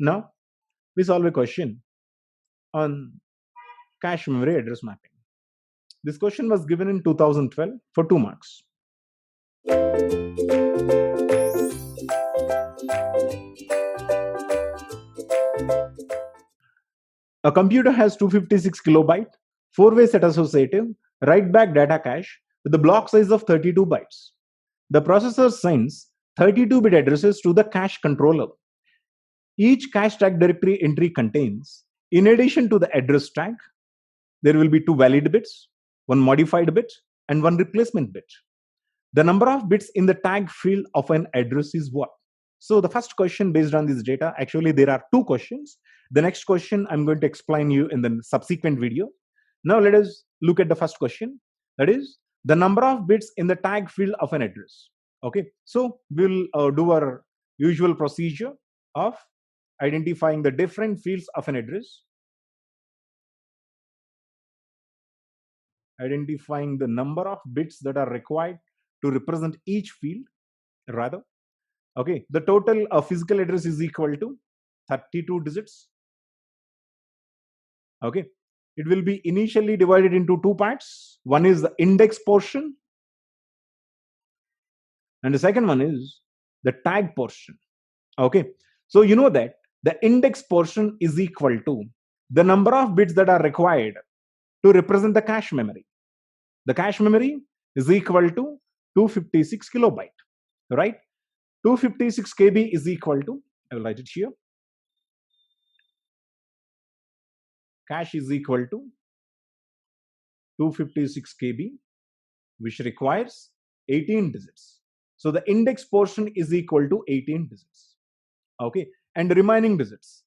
Now we solve a question on cache memory address mapping. This question was given in 2012 for 2 marks. A computer has 256 kilobyte, 4-way set associative, write-back data cache with a block size of 32 bytes. The processor sends 32-bit addresses to the cache controller. Each cache tag directory entry contains, in addition to the address tag, there will be 2 valid bits, 1 modified bit, and 1 replacement bit. The number of bits in the tag field of an address is what? So the first question based on this data, actually there are 2 questions. The next question I'm going to explain you in the subsequent video. Now let us look at the first question. That is the number of bits in the tag field of an address. Okay, so we'll do our usual procedure of identifying the different fields of an address, identifying the number of bits that are required to represent each field. Rather, okay, the total physical address is equal to 32 digits. Okay, it will be initially divided into 2 parts. One is the index portion and the second one is the tag portion. Okay, so you know that the index portion is equal to the number of bits that are required to represent the cache memory. The cache memory is equal to 256 kilobyte, right? 256 KB is equal to, I will write it here, cache is equal to 256 KB, which requires 18 digits. So the index portion is equal to 18 digits. Okay, and the remaining digits,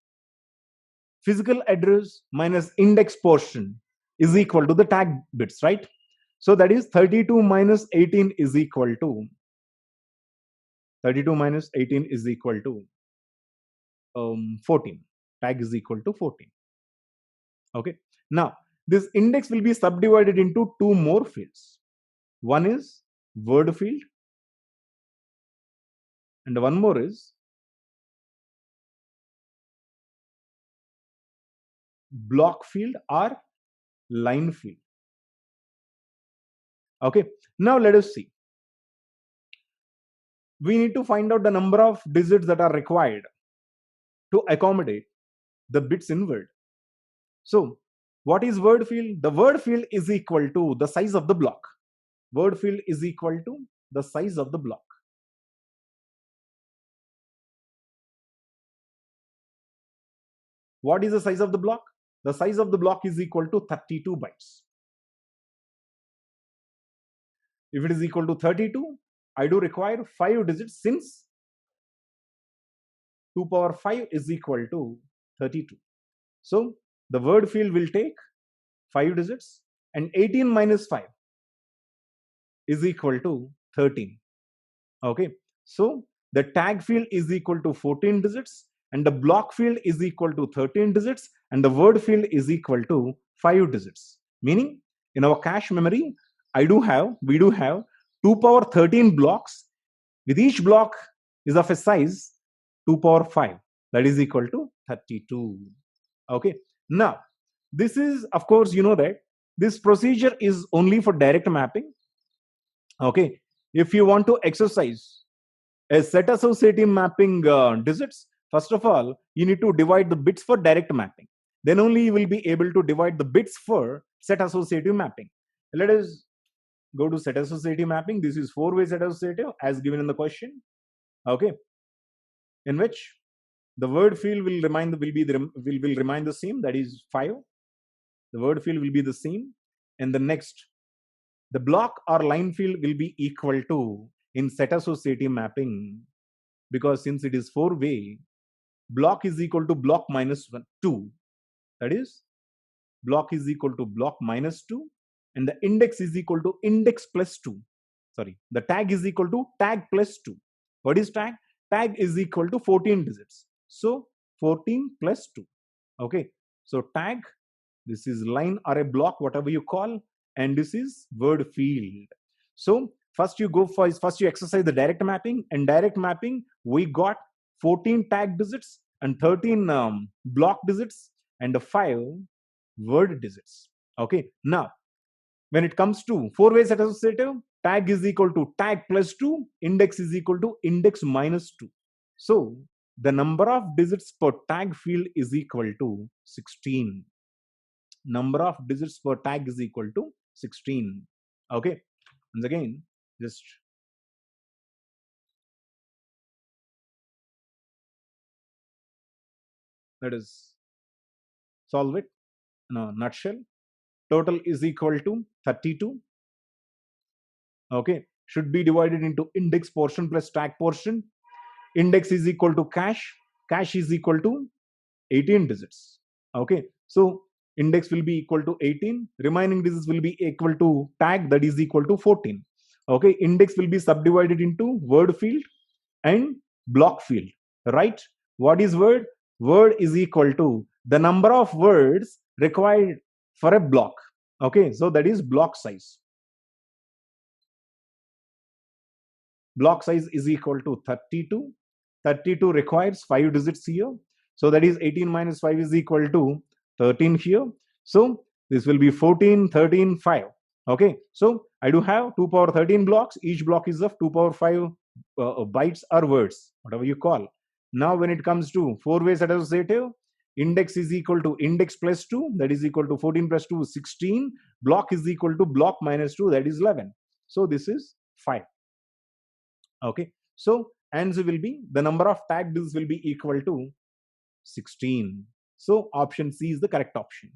physical address minus index portion is equal to the tag bits, right? So that is 32 minus 18 is equal to 32 minus 18 is equal to 14. Tag is equal to 14. Okay, now this index will be subdivided into 2 more fields. One is word field and one more is block field or line field. Okay, now let us see. We need to find out the number of digits that are required to accommodate the bits in word. So what is word field? The word field is equal to the size of the block. Word field is equal to the size of the block. What is the size of the block? The size of the block is equal to 32 bytes. If it is equal to 32, I do require 5 digits since 2 power 5 is equal to 32. So the word field will take 5 digits and 18 minus 5 is equal to 13. Okay, so the tag field is equal to 14 digits and the block field is equal to 13 digits and the word field is equal to 5 digits. Meaning in our cache memory, we do have 2 power 13 blocks with each block is of a size 2 power 5, that is equal to 32. Okay, now this is, of course, you know that this procedure is only for direct mapping. Okay, if you want to exercise a set associative mapping digits, first of all you need to divide the bits for direct mapping, then only you will be able to divide the bits for set associative mapping. Let us go to set associative mapping. This is 4-way set associative as given in the question. Okay, in which the word field will remain the same, that is 5. The word field will be the same, and the next, the block or line field will be equal to in set associative mapping, because since it is 4-way, block is equal to block minus 2, that is block is equal to block minus 2 and the index is equal to index plus 2. Sorry, the tag is equal to tag plus 2. What is tag? Tag is equal to 14 digits. So 14 plus 2. Okay, so tag, this is line or a block, whatever you call, and this is word field. So first you exercise the direct mapping, and direct mapping we got 14 tag digits and 13 block digits and 5 word digits. Okay, now when it comes to four ways associative, tag is equal to tag plus 2, index is equal to index minus 2. So the number of digits per tag field is equal to 16. Number of digits per tag is equal to 16. Okay, once again, just let us solve it in a nutshell. Total is equal to 32. Okay, should be divided into index portion plus tag portion. Index is equal to cache. Cache is equal to 18 digits. Okay, so index will be equal to 18. Remaining digits will be equal to tag, that is equal to 14. Okay, index will be subdivided into word field and block field. Right? What is word? Word is equal to the number of words required for a block. Okay, so that is block size. Block size is equal to 32. 32 requires 5 digits here. So that is 18 minus 5 is equal to 13 here. So this will be 14, 13, 5. Okay, so I do have 2 power 13 blocks. Each block is of 2 power 5 bytes or words, whatever you call. Now when it comes to four ways associative, index is equal to index plus 2, that is equal to 14 plus 2 is 16. Block is equal to block minus 2, that is 11. So this is 5. Okay, so answer will be the number of tag digits will be equal to 16. So option C is the correct option.